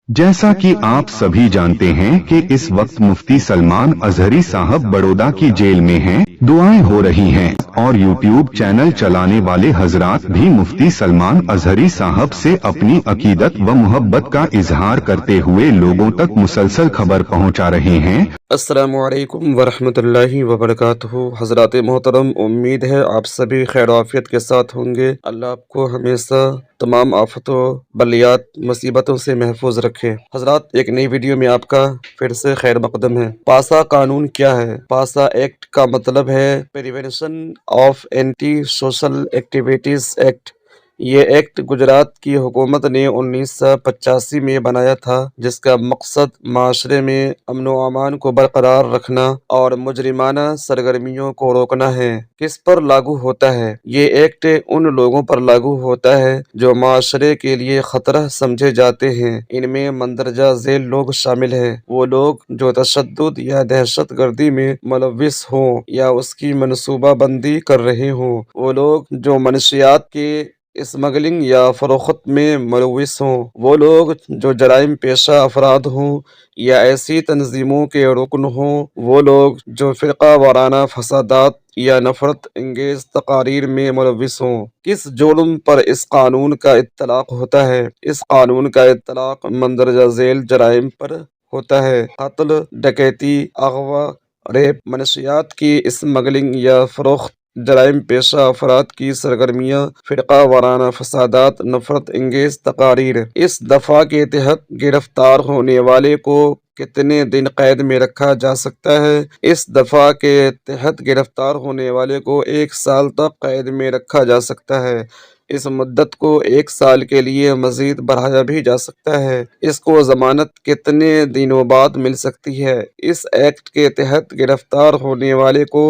जैसा कि आप सभी जानते हैं कि इस वक्त मुफ्ती सलमान अजहरी साहब बड़ौदा की जेल में हैं, दुआएं हो रही हैं और यूट्यूब चैनल चलाने वाले हजरात भी मुफ्ती सलमान अजहरी साहब से अपनी अकीदत व मोहब्बत का इजहार करते हुए लोगों तक मुसलसल खबर पहुंचा रहे हैं। अस्सलामुअलैकुम वरहमतुल्लाहि वबरकातुहू। हज़रात मोहतरम, उम्मीद है आप सभी खैर आफियत के साथ होंगे। अल्लाह आपको हमेशा तमाम आफतों, बलियात, मुसीबतों से महफूज रखे। हजरात, एक नई वीडियो में आपका फिर से खैर मकदम है। पासा कानून क्या है? पासा एक्ट का मतलब है prevention of anti social activities act. ये एक्ट गुजरात की हुकूमत ने 1985 में बनाया था, जिसका मकसद माशरे में अमन व अमान को बरकरार रखना और मुजरिमाना सरगर्मियों को रोकना है। किस पर लागू होता है? ये एक्ट उन लोगों पर लागू होता है जो माशरे के लिए खतरा समझे जाते हैं। इनमें मंदरजा झेल लोग शामिल हैं। वो लोग जो तशद्दुद या दहशत गर्दी में मुलव्विस हों या उसकी मनसूबा बंदी कर रहे हों। वो लोग जो मनशियात के स्मगलिंग या फरोख्त में मुलव्विस हों। वो लोग जो जराइम पेशा अफराद हों या ऐसी तंजीमों के रुकन हों। वो लोग जो फ़िरका वाराना फसादात या नफरत अंगेज तकारीर में मुलव्विस हों। किस जुर्म पर इस कानून का इत्तलाक होता है? इस कानून का इत्तलाक मंदरजा झेल जराइम पर होता है। कत्ल, डकैती, अगवा, रेप, मनशियात की स्मगलिंग या फरोख्त, जराइम पेशा अफराद की सरगर्मियाँ, फ़िरका वाराना फसादात, नफरत अंगेज तकारीर। इस दफ़ा के तहत गिरफ्तार होने वाले को कितने दिन कैद में रखा जा सकता है? इस दफ़ा के तहत गिरफ्तार होने वाले को 1 साल तक कैद में रखा जा सकता है। इस मुद्दत को 1 साल के लिए मजीद बढ़ाया भी जा सकता है। इसको जमानत कितने दिनों बाद मिल सकती है? इस एक्ट के तहत गिरफ्तार होने वाले को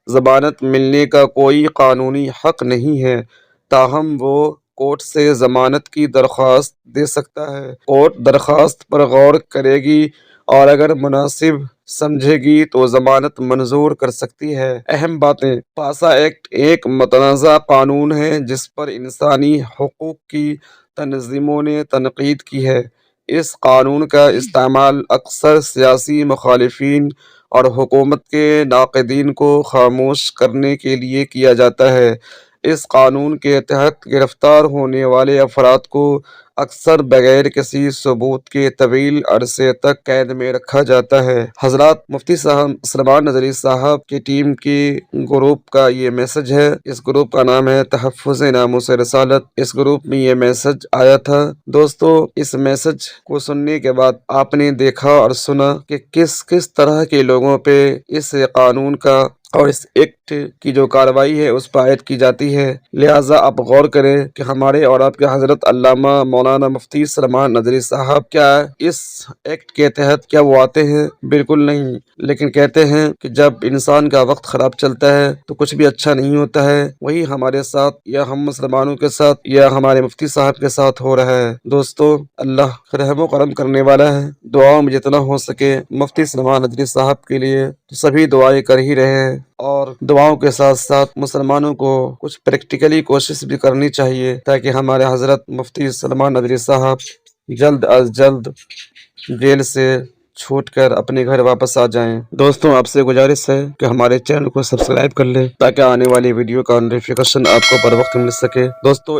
जमानत मिलने का कोई कानूनी हक नहीं है, ताहम वो कोर्ट से जमानत की दरख्वास्त दे सकता है। कोर्ट दरख्वास्त पर गौर करेगी और अगर मुनासिब समझेगी तो जमानत मंजूर कर सकती है। अहम बातें: पासा एक्ट एक मुतनाज़ा कानून है जिस पर इंसानी हुकूक की तंजीमों ने तनकीद की है। इस कानून का इस्तेमाल अक्सर सियासी मुखालिफिन और हुकूमत के नाक़िदीन को खामोश करने के लिए किया जाता है। इस कानून के तहत गिरफ्तार होने वाले अफराद को अक्सर बगैर किसी सबूत के तवील अरसे तक कैद में रखा जाता है। हजरात, मुफ्ती सलमान अजहरी साहब की टीम की ग्रुप का ये मैसेज है। इस ग्रुप का नाम है तहफ़्फ़ुज़ नामूस रिसालत। इस ग्रुप में ये मैसेज आया था। दोस्तों, इस मैसेज को सुनने के बाद आपने देखा और सुना कि किस किस तरह के लोगों पे इस कानून का और इस एक्ट की जो कार्रवाई है उस पर आयद की जाती है। लिहाजा आप गौर करें कि हमारे और आपके हजरत अल्लामा मौलाना मुफ्ती सलमान अजहरी साहब क्या इस एक्ट के तहत क्या वो आते हैं? बिल्कुल नहीं। लेकिन कहते हैं कि जब इंसान का वक्त खराब चलता है तो कुछ भी अच्छा नहीं होता है। वही हमारे साथ या हम मुसलमानों के साथ या हमारे मुफ्ती साहब के साथ हो रहा है। दोस्तों, अल्लाह रहमो करम करने वाला है। दुआओं में जितना हो सके मुफ्ती सलमान अजहरी साहब के लिए तो सभी दुआएं कर ही रहे हैं और दुआओं के साथ साथ मुसलमानों को कुछ प्रैक्टिकली कोशिश भी करनी चाहिए ताकि हमारे हजरत मुफ्ती सलमान अजहरी साहब जल्द अज जल्द जेल से छूटकर अपने घर वापस आ जाएं। दोस्तों, आपसे गुजारिश है कि हमारे चैनल को सब्सक्राइब कर लें ताकि आने वाली वीडियो का नोटिफिकेशन आपको बर वक्त मिल सके। दोस्तों,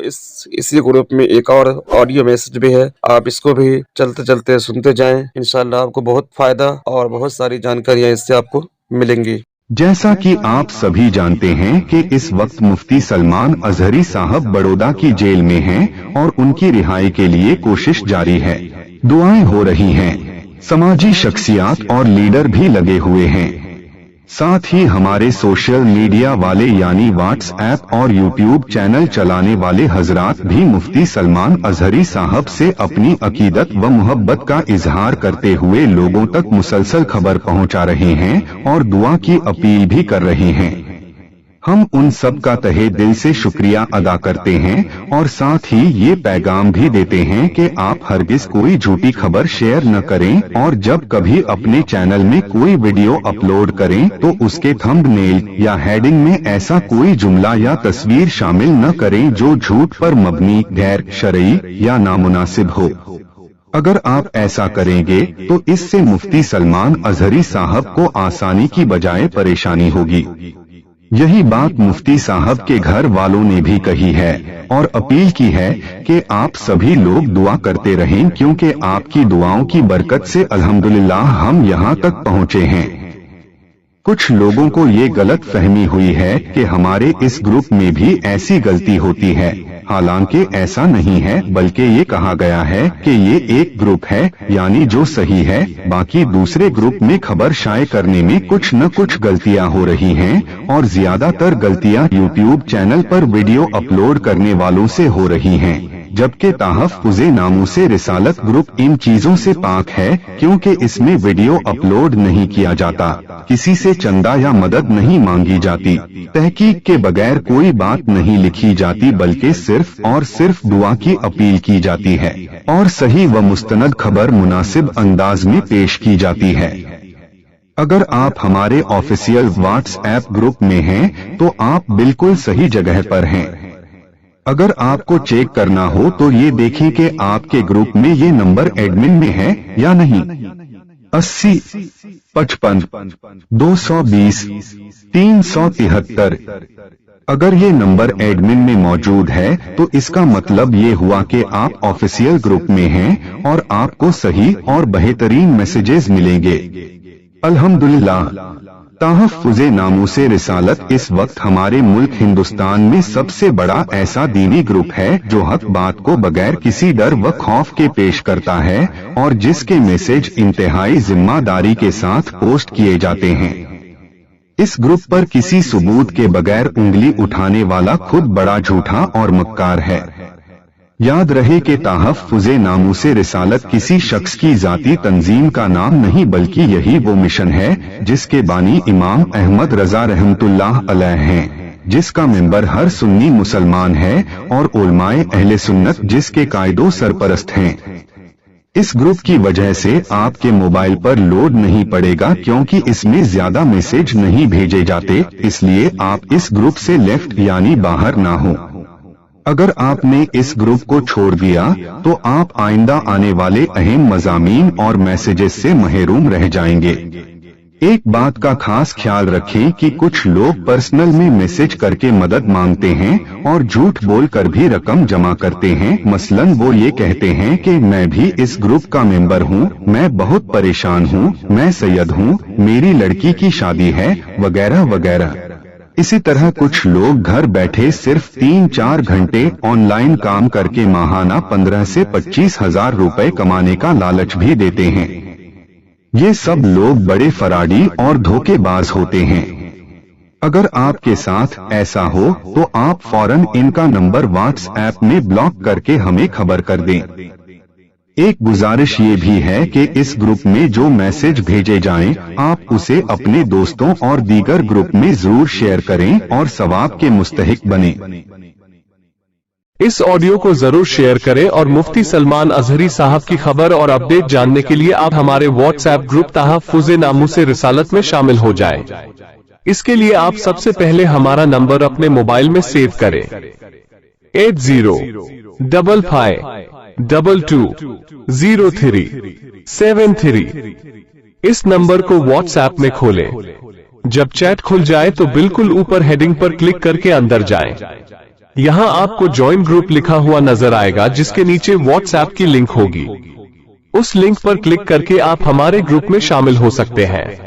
इसी ग्रुप में एक और ऑडियो मैसेज भी है, आप इसको भी चलते चलते सुनते जाएं। इंशाल्लाह आपको बहुत फायदा और बहुत सारी जानकारियाँ इससे आपको मिलेंगी। जैसा कि आप सभी जानते हैं कि इस वक्त मुफ्ती सलमान अजहरी साहब बड़ौदा की जेल में हैं और उनकी रिहाई के लिए कोशिश जारी है। दुआएं हो रही हैं। समाजी शख्सियात और लीडर भी लगे हुए हैं। साथ ही हमारे सोशल मीडिया वाले यानी व्हाट्सएप और यूट्यूब चैनल चलाने वाले हजरात भी मुफ्ती सलमान अजहरी साहब से अपनी अकीदत व मोहब्बत का इजहार करते हुए लोगों तक मुसलसल खबर पहुंचा रहे हैं और दुआ की अपील भी कर रहे हैं। हम उन सब का तहे दिल से शुक्रिया अदा करते हैं और साथ ही ये पैगाम भी देते हैं कि आप हरगिज कोई झूठी खबर शेयर न करें और जब कभी अपने चैनल में कोई वीडियो अपलोड करें तो उसके थंबनेल या हेडिंग में ऐसा कोई जुमला या तस्वीर शामिल न करें जो झूठ पर मबनी, गैर शरई या नामुनासिब हो। अगर आप ऐसा करेंगे तो इससे मुफ्ती सलमान अजहरी साहब को आसानी की बजाय परेशानी होगी। यही बात मुफ्ती साहब के घर वालों ने भी कही है और अपील की है कि आप सभी लोग दुआ करते रहें, क्योंकि आपकी दुआओं की बरकत से अल्हम्दुलिल्लाह हम यहाँ तक पहुँचे हैं। कुछ लोगों को ये गलत फहमी हुई है कि हमारे इस ग्रुप में भी ऐसी गलती होती है, हालांकि ऐसा नहीं है, बल्कि ये कहा गया है कि ये एक ग्रुप है, यानी जो सही है। बाकी दूसरे ग्रुप में खबर शाये करने में कुछ न कुछ गलतियां हो रही हैं और ज्यादातर गलतियां यूट्यूब चैनल पर वीडियो अपलोड करने वालों से हो रही हैं, जबकि ताहफ़्फ़ुज़े नामूसे रिसालत ग्रुप इन चीजों से पाक है, क्योंकि इसमें वीडियो अपलोड नहीं किया जाता, किसी से चंदा या मदद नहीं मांगी जाती, तहकीक के बगैर कोई बात नहीं लिखी जाती, बल्कि सिर्फ और सिर्फ दुआ की अपील की जाती है और सही व मुस्तनद खबर मुनासिब अंदाज में पेश की जाती है। अगर आप हमारे ऑफिशियल व्हाट्सएप ग्रुप में हैं तो आप बिल्कुल सही जगह पर हैं। अगर आपको चेक करना हो तो ये देखें कि आपके ग्रुप में ये नंबर एडमिन में है या नहीं। 80 55 220 373। अगर ये नंबर एडमिन में मौजूद है तो इसका मतलब ये हुआ कि आप ऑफिशियल ग्रुप में हैं और आपको सही और बेहतरीन मैसेजेस मिलेंगे। अल्हम्दुलिल्लाह, ताहफ़्फ़ुज़े नामूसे रिसालत इस वक्त हमारे मुल्क हिंदुस्तान में सबसे बड़ा ऐसा दीनी ग्रुप है जो हक बात को बगैर किसी डर व खौफ के पेश करता है और जिसके मैसेज इंतहाई जिम्मेदारी के साथ पोस्ट किए जाते हैं। इस ग्रुप पर किसी सबूत के बगैर उंगली उठाने वाला खुद बड़ा झूठा और मक्कार है। याद रहे कि ताहफ़्फ़ुज़े नामूसे रिसालत किसी शख्स की जाती तंजीम का नाम नहीं, बल्कि यही वो मिशन है जिसके बानी इमाम अहमद रजा रहमतुल्लाह अलैह हैं, जिसका मेंबर हर सुन्नी मुसलमान है और उलमाए अहले सुन्नत जिसके कायदो सरपरस्त हैं। इस ग्रुप की वजह से आपके मोबाइल पर लोड नहीं पड़ेगा, क्योंकि इसमें ज्यादा मैसेज नहीं भेजे जाते, इसलिए आप इस ग्रुप से लेफ्ट यानी बाहर ना हो। अगर आपने इस ग्रुप को छोड़ दिया तो आप आइंदा आने वाले अहम मज़ामीन और मैसेजेस से महरूम रह जाएंगे। एक बात का खास ख्याल रखें कि कुछ लोग पर्सनल में मैसेज करके मदद मांगते हैं और झूठ बोलकर भी रकम जमा करते हैं। मसलन वो ये कहते हैं कि मैं भी इस ग्रुप का मेंबर हूँ, मैं बहुत परेशान हूँ, मैं सैयद हूँ, मेरी लड़की की शादी है, वगैरह वगैरह। इसी तरह कुछ लोग घर बैठे सिर्फ 3-4 घंटे ऑनलाइन काम करके माहाना 15 से 25 हजार रुपए कमाने का लालच भी देते हैं। ये सब लोग बड़े फराडी और धोखेबाज होते हैं। अगर आपके साथ ऐसा हो तो आप फौरन इनका नंबर व्हाट्सएप में ब्लॉक करके हमें खबर कर दें। एक गुजारिश ये भी है कि इस ग्रुप में जो मैसेज भेजे जाएं, आप उसे अपने दोस्तों और दीगर ग्रुप में जरूर शेयर करें और सवाब के मुस्तहिक बने। इस ऑडियो को जरूर शेयर करें और मुफ्ती सलमान अजहरी साहब की खबर और अपडेट जानने के लिए आप हमारे व्हाट्सएप ग्रुप ताहफ़्फ़ुज़े नामूसे रिसालत में शामिल हो जाएं। इसके लिए आप सबसे पहले हमारा नंबर अपने मोबाइल में सेव करें 8055220373। इस नंबर को व्हाट्सएप में खोलें। जब चैट खुल जाए तो बिल्कुल ऊपर हेडिंग पर क्लिक करके अंदर जाएं। यहां आपको ज्वाइन ग्रुप लिखा हुआ नजर आएगा, जिसके नीचे व्हाट्सएप की लिंक होगी। उस लिंक पर क्लिक करके आप हमारे ग्रुप में शामिल हो सकते हैं।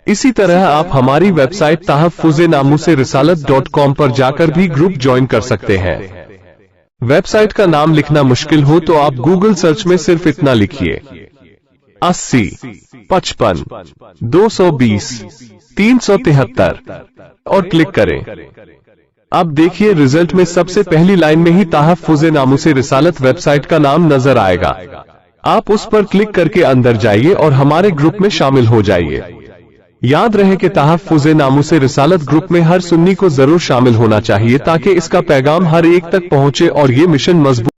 इसी तरह आप हमारी वेबसाइट ताहफ़्फ़ुज़े नामूसे रिसालत.com पर जाकर भी ग्रुप ज्वाइन कर सकते हैं। वेबसाइट का नाम लिखना मुश्किल हो तो आप गूगल सर्च में सिर्फ इतना लिखिए 80 55 220 373 और क्लिक करें। अब देखिए रिजल्ट में सबसे पहली लाइन में ही ताहफ़्फ़ुज़े नामूसे रिसालत वेबसाइट का नाम नजर आएगा। आप उस पर क्लिक करके अंदर जाइए और हमारे ग्रुप में शामिल हो जाइए। याद रहे कि ताहफ़्फ़ुज़े नामूसे रिसालत ग्रुप में हर सुन्नी को जरूर शामिल होना चाहिए, ताकि इसका पैगाम हर एक तक पहुंचे और ये मिशन मजबूत